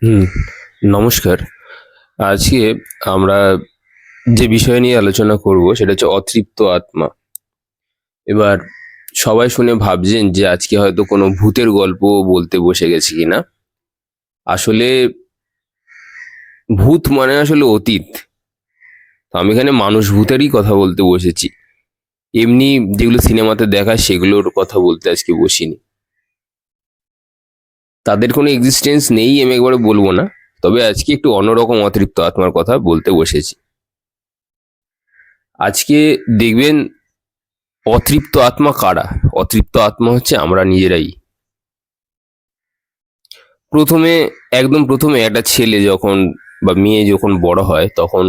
হুম, নমস্কার। আজকে আমরা যে বিষয় নিয়ে আলোচনা করব সেটা হচ্ছে অতৃপ্ত আত্মা। এবার সবাই শুনে ভাবছেন যে আজকে হয়তো কোনো ভূতের গল্প বলতে বসে গেছি কিনা। আসলে ভূত মানে আসলে অতীত। তো আমি এখানে মানুষ ভূতেরই কথা বলতে বসেছি। এমনি যেগুলো সিনেমাতে দেখায় সেগুলোর কথা বলতে আজকে বসিনি। তাদের কোনো এক্সিস্টেন্স নেই আমি একবারে বলবো না। তবে আজকে একটু অন্যরকম অতৃপ্ত আত্মার কথা বলতে বসেছি। আজকে দেখবেন অতৃপ্ত আত্মা কারা? অতৃপ্ত আত্মা হচ্ছে আমরা নিজেরাই। প্রথমে একদম প্রথমে একটা ছেলে যখন বা মেয়ে যখন বড় হয় তখন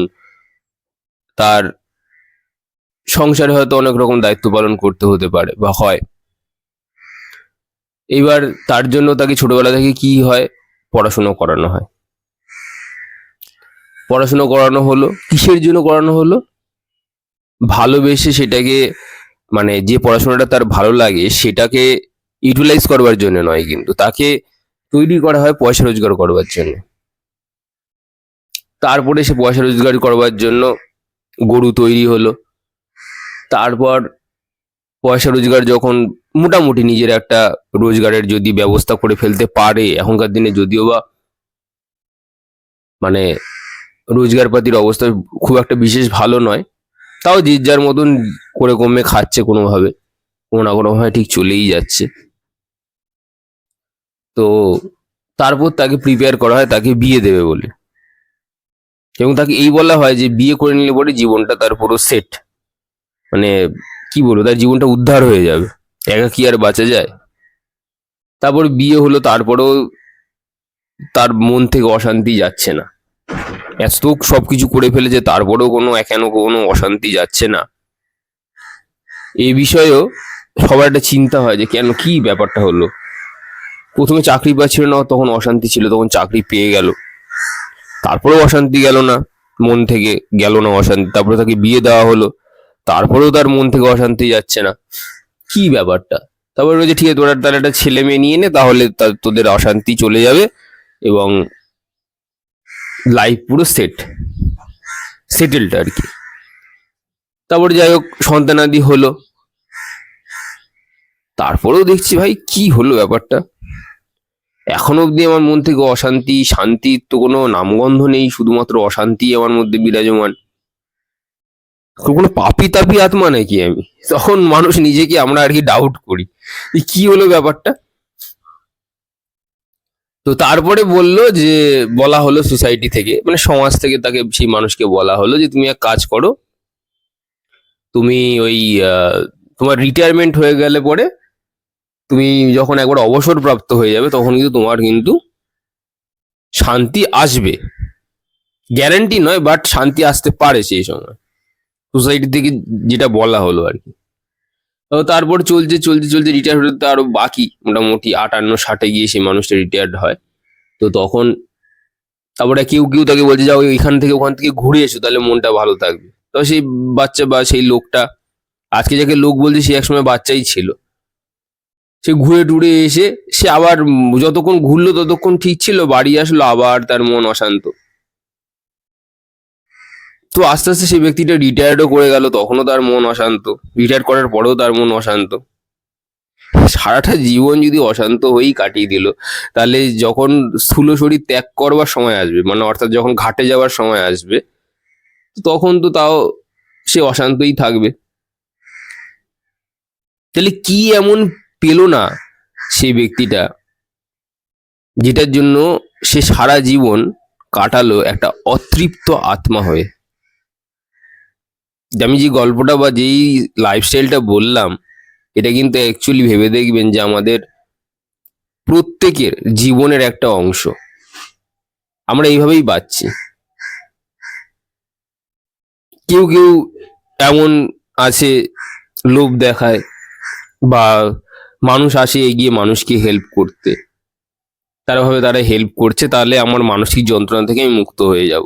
তার সংসারে হয়তো অনেক রকম দায়িত্ব পালন করতে হতে পারে বা হয়। এইবার তার জন্য তাকে ছোটবেলা থেকে কি হয়, পড়াশোনা করানো হয়। পড়াশোনা করানো হলো কিসের জন্য করানো হলো? ভালোবেসে সেটাকে, মানে যে পড়াশোনাটা তার ভালো লাগে সেটাকে ইউটিলাইজ করবার জন্য নয়, কিন্তু তাকে তৈরি করা হয় পয়সা রোজগার করবার জন্য। তারপরে সে পয়সা রোজগার করবার জন্য গরু তৈরি হলো। তারপর পয়সা রোজগার যখন মোটামুটি নিজের একটা রোজগারের যদি ব্যবস্থা করে ফেলতে পারে, এখনকার দিনে যদিও বা মানে রোজগার পাতির অবস্থা খুব একটা বিশেষ ভালো নয়, তাও যে যার মতন করে কমে খাচ্ছে কোনোভাবে, কোনো না কোনোভাবে ঠিক চলেই যাচ্ছে। তো তারপর তাকে প্রিপেয়ার করা হয় তাকে বিয়ে দেবে বলে, এবং তাকে এই বলা হয় যে বিয়ে করে নিলে পরে জীবনটা তার পুরো সেট, মানে কি বলবো, তার জীবনটা উদ্ধার হয়ে যাবে, একা কি আর বাঁচা যায়। তারপর বিয়ে হলো, তারপরেও তার মন থেকে অশান্তি যাচ্ছে না। এত সবকিছু করে ফেলেছে তারপরেও কেন কোনো অশান্তি যাচ্ছে না, এই বিষয়েও সবার একটা চিন্তা হয় যে কেন, কি ব্যাপারটা হলো। প্রথমে চাকরি পাচ্ছিল না তখন অশান্তি ছিল, তখন চাকরি পেয়ে গেল, তারপরেও অশান্তি গেল না, মন থেকে গেল না অশান্তি। তারপরে তাকে বিয়ে দেওয়া হলো, তারপরেও তার মন থেকে অশান্তি যাচ্ছে না, কি ব্যাপারটা। তারপরে বলছে ঠিক আছে তোরা তাহলে একটা ছেলে মেয়ে নিয়ে নে, তাহলে তোদের অশান্তি চলে যাবে এবং লাইফ পুরো সেটেলড আর কি। তারপরে যাই হোক সন্তানাদি হলো, তারপরেও দেখছি ভাই কি হলো ব্যাপারটা, এখনো অব্দি আমার মন থেকে অশান্তি, শান্তির তো কোনো নামগন্ধ নেই, শুধুমাত্র অশান্তি আমার মধ্যে বিরাজমান। কোনো পাপি তাপি আত্মা নাকি আমি? তখন মানুষ নিজেকে আমরা আর কি ডাউট করি কি হলো ব্যাপারটা। তো তারপরে বলল যে, বলা হলো সোসাইটি থেকে, মানে সমাজ থেকে তাকে, সেই মানুষকে বলা হলো যে তুমি এক কাজ করো, তুমি ওই তোমার রিটায়ারমেন্ট হয়ে গেলে পরে, তুমি যখন একবার অবসর প্রাপ্ত হয়ে যাবে তখন কিন্তু তোমার কিন্তু শান্তি আসবে, গ্যারান্টি নয় বাট শান্তি আসতে পারে সেই সময়, সোসাইটি থেকে যেটা বলা হলো আর কি। তো তারপর চলতে রিটায়ার হতে তো আরো বাকি মোটামুটি 58-60 গিয়ে সেই মানুষটা রিটায়ার্ড হয়। তো তখন তারপরে কেউ কেউ তাকে বলছে যাও এখান থেকে ওখান থেকে ঘুরে এসো তাহলে মনটা ভালো থাকবে। তো সেই বাচ্চা বা সেই লোকটা, আজকে যাকে লোক বলছে সে একসময় বাচ্চাই ছিল, সে ঘুরে টুরে এসে সে আবার যতক্ষণ ঘুরলো ততক্ষণ ঠিক ছিল, বাড়ি আসলো আবার তার মন অশান্ত। তো আস্তে আস্তে সেই ব্যক্তিটা রিটায়ার্ডও করে গেল, তখনও তার মন অশান্ত, রিটায়ার করার পরেও তার মন অশান্ত। সারাটা জীবন যদি অশান্ত হয়েই কাটিয়ে দিল, তাহলে যখন স্থূল শরীর ত্যাগ করবার সময় আসবে, মানে অর্থাৎ যখন ঘাটে যাওয়ার সময় আসবে, তখন তো তাও সে অশান্তই থাকবে। তাহলে কি এমন পেল না সেই ব্যক্তিটা, যেটার জন্য সে সারা জীবন কাটালো একটা অতৃপ্ত আত্মা হয়ে? আমি যে গল্পটা বা যেই লাইফস্টাইলটা বললাম, এটা কিন্তু অ্যাকচুয়ালি ভেবে দেখবেন যে আমাদের প্রত্যেকের জীবনের একটা অংশ, আমরা এইভাবেই বাঁচছি। কেউ কেউ এমন আছে, লোভ দেখায় বা মানুষ আসে এগিয়ে মানুষকে হেল্প করতে, তারা ভাবে তারা হেল্প করছে তাহলে আমার মানসিক যন্ত্রণা থেকে আমি মুক্ত হয়ে যাব।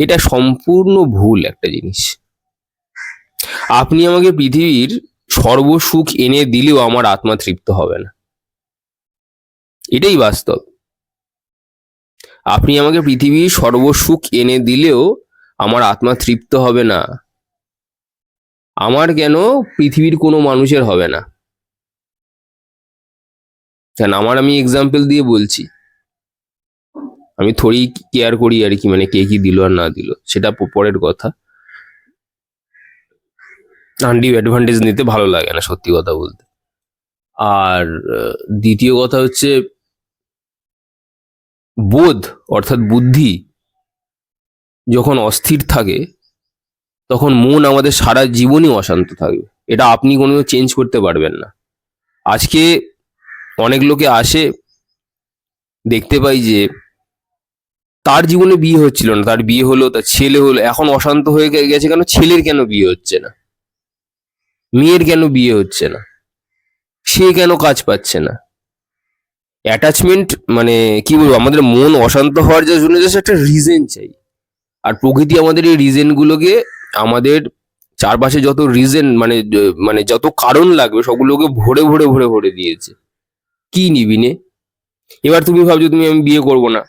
এটা সম্পূর্ণ ভুল একটা জিনিস। আপনি আমাকে পৃথিবীর সর্বসুখ এনে দিলেও আমার আত্মা তৃপ্ত হবে না, এটাই বাস্তব। আপনি আমাকে পৃথিবীর সর্বসুখ এনে দিলেও আমার আত্মা তৃপ্ত হবে না। আমার কেন, পৃথিবীর কোনো মানুষের হবে না। কেন, আমি এক্সাম্পল দিয়ে বলছি। আমি থোড়ি কেয়ার করি আর কি, মানে কে কি দিল আর না দিল সেটা পরের কথা। আনডিউ অ্যাডভান্টেজ নিতে ভালো লাগে না, সত্যি কথা বলতে। আর দ্বিতীয় কথা হচ্ছে, বোধ অর্থাৎ বুদ্ধি যখন অস্থির থাকে, তখন মন আমাদের সারা জীবনই অশান্ত থাকবে। এটা আপনি কোনো চেঞ্জ করতে পারবেন না। আজকে অনেক লোকে আসে, দেখতে পাই যে তার জীবনে বিয়ে হচ্ছিল না, তার বিয়ে হলো, তার ছেলে হলো, এখন অশান্ত হয়ে গেছে। কেন? ছেলের কেন বিয়ে হচ্ছে না, মেয়ের কেন বিয়ে হচ্ছে না, সে কেন কাজ পাচ্ছে না? অ্যাটাচমেন্ট, মানে কি বলবো, আমাদের মন অশান্ত হওয়ার জন্য জাস্ট একটা রিজন চাই। আর প্রকৃতি আমাদের এই রিজন গুলোকে, আমাদের চারপাশে যত রিজন, মানে যত কারণ লাগবে সবগুলোকে ভরে ভরে ভরে ভরে দিয়েছে। কি নিবি নে? এবার তুমি ভাবছো আমি বিয়ে করব না,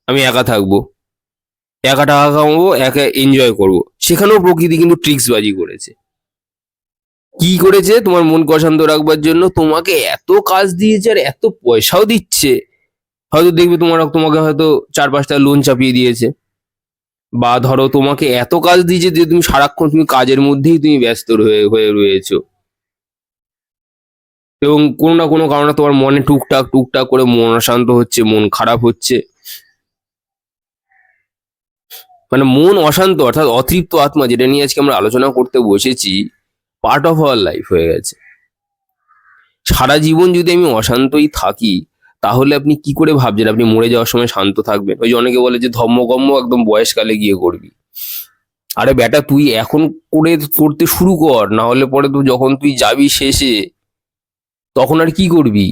আমি একা থাকবো, একা টাকা কামাবো, একা এনজয় করব। সেখানেও প্রকৃতি কিন্তু ট্রিক্স বাজি করেছে। কি করেছে? তোমার মন অশান্ত রাখবার জন্য তোমাকে এত কাজ দিয়েছে আর এত পয়সাও দিচ্ছে। হয়তো দেখবে তোমাকে হয়তো 4-5টা লোন চাপিয়ে দিয়েছে, বা ধরো তোমাকে এত কাজ দিয়েছে যে তুমি সারাক্ষণ তুমি কাজের মধ্যেই তুমি ব্যস্ত হয়ে হয়ে রয়েছো, এবং কোনো না কোনো কারণে তোমার মনে টুকটাক টুকটাক করে মন অশান্ত হচ্ছে, মন খারাপ হচ্ছে। মানে মন অশান্ত অর্থাৎ অতৃপ্ত আত্মা, যেটা নিয়ে আজকে আমরা আলোচনা করতে বসেছি, পার্ট অফ আওয়ার লাইফ হয়ে গেছে। সারা জীবন যদি আমি অশান্তই থাকি, তাহলে আপনি কি করে ভাবছেন আপনি মরে যাওয়ার সময় শান্ত থাকবেন? ওই যে অনেকে বলে যে ধর্মকর্ম একদম বয়সকালে গিয়ে করবি। আরে বেটা, তুই এখন করতে শুরু কর, না হলে পরে তো যখন তুই যাবি শেষে, তখন আর কি করবি?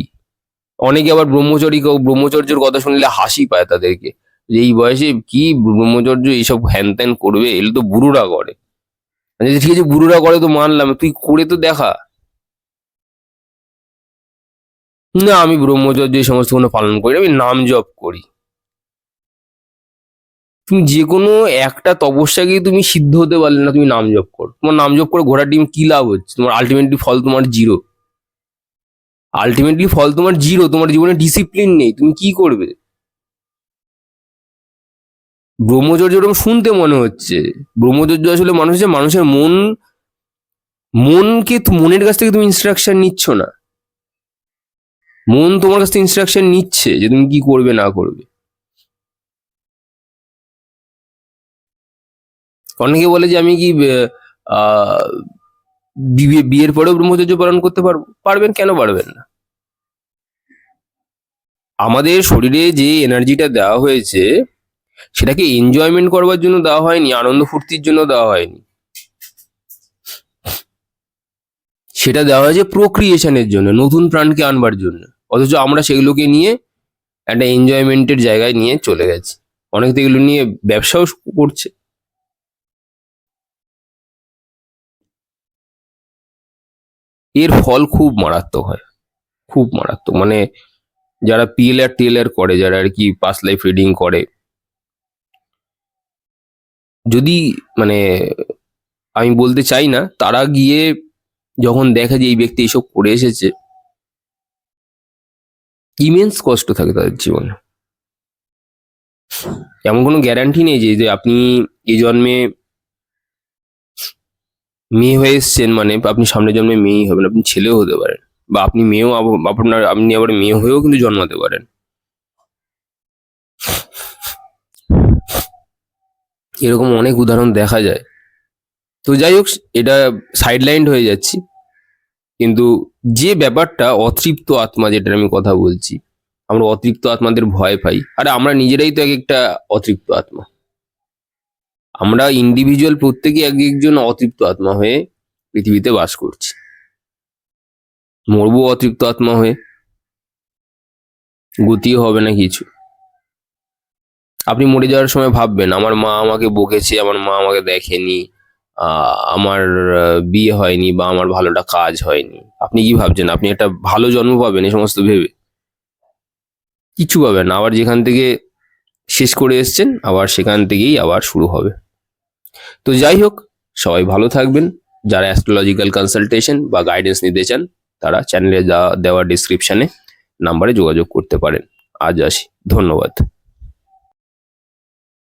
অনেকে আবার ব্রহ্মচর্যের কথা শুনলে হাসি পায় তাদেরকে, যে এই বয়সে কি ব্রহ্মচর্য, এইসব হ্যান ত্যান করবে, এগুলো তো বুড়োরা করে। আচ্ছা, ঠিক আছে, বুড়োরা করে তো মানলাম, তুই করে তো দেখা। না, আমি ব্রহ্মচর্য এই সমস্ত কোনো পালন করি না, আমি নাম জপ করি। তুমি যে কোনো একটা তপস্যাকেই তুমি সিদ্ধ হতে পারলে না, তুমি নাম জপ করো। তোমার নাম জপ করে ঘোড়ার ডিম কি লাভ হচ্ছে? তোমার আলটিমেটলি ফল তোমার জিরো। আলটিমেটলি ফল তোমার জিরো। তোমার জীবনে ডিসিপ্লিন নেই, তুমি কি করবে? ব্রহ্মচর্য এরকম শুনতে মনে হচ্ছে, ব্রহ্মচর্য আসলে মানুষের মনের কাছ থেকে তুমি ইনস্ট্রাকশন নিচ্ছ না, মন তোমার কাছ থেকে ইনস্ট্রাকশন নিচ্ছে যে তুমি কি করবে না করবে। অনেকে বলে যে আমি কি আহ, বিয়ের পরেও ব্রহ্মচর্য পালন করতে পারবো। পারবেন, কেন পারবেন না? আমাদের শরীরে যে এনার্জিটা দেওয়া হয়েছে, সেটাকে এনজয়মেন্ট করবার জন্য দেওয়া হয়নি, আনন্দ ফুর্তির জন্য দেওয়া হয়নি। সেটা দেওয়া হয়েছে প্রোক্রিয়েশনের জন্য, নতুন প্রাণকে আনবার জন্য। অথচ আমরা সেগুলোকে নিয়ে একটা এনজয়মেন্টের জায়গায় নিয়ে চলে গেছি। অনেক তো এগুলো নিয়ে ব্যবসাও করছে। এর ফল খুব মারাত্মক হয়, খুব মারাত্মক। মানে যারা পিএলআর টিএলআর করে, যারা আর কি পাস্ট লাইফ রিডিং করে, যদি, মানে আমি বলতে চাই না, তারা গিয়ে যখন দেখে যে এই ব্যক্তি এইসব করে এসেছে, ইমেন্স কষ্ট থাকে তাদের জীবনে। এমন কোনো গ্যারান্টি নেই যে যে আপনি এই জন্মে মেয়ে হয়ে এসছেন, মানে আপনি সামনের জন্মে মেয়েই হবেন। আপনি ছেলেও হতে পারেন, বা আপনি মেয়েও আপনি আবার মেয়ে হয়েও কিন্তু জন্মাতে পারেন। এরকম অনেক উদাহরণ দেখা যায়। তো যাই হোক, এটা সাইডলাইন্ড হয়ে যাচ্ছি। কিন্তু যে ব্যাপারটা অতৃপ্ত আত্মা, যেটার আমি কথা বলছি, আমরা অতৃপ্ত আত্মাদের ভয় পাই। আরে আমরা নিজেরাই তো এক একটা অতৃপ্ত আত্মা। আমরা ইন্ডিভিজুয়াল প্রত্যেকে এক একজন অতৃপ্ত আত্মা হয়ে পৃথিবীতে বাস করছি। মরবো অতৃপ্ত আত্মা হয়ে, গতিও হবে না কিছু। আপনি মরে যাওয়ার সময় ভাববেন আমার মা আমাকে বকেছে, আমার মা আমাকে দেখেনি, আমার বিয়ে হয়নি, বা আমার ভালোটা কাজ হয়নি। আপনি কি ভাবছেন আপনি একটা ভালো জন্ম পাবেন এই সমস্ত ভেবে? কিছু পাবেন না। আবার যেখান থেকে শেষ করে এসছেন, আবার সেখান থেকেই আবার শুরু হবে। তো যাই হোক, সবাই ভালো থাকবেন। যারা অ্যাস্ট্রোলজিক্যাল কনসালটেশন বা গাইডেন্স নিতে চান তারা চ্যানেলে দেওয়া ডিসক্রিপশনে নাম্বারে যোগাযোগ করতে পারেন। আজ আসি, ধন্যবাদ।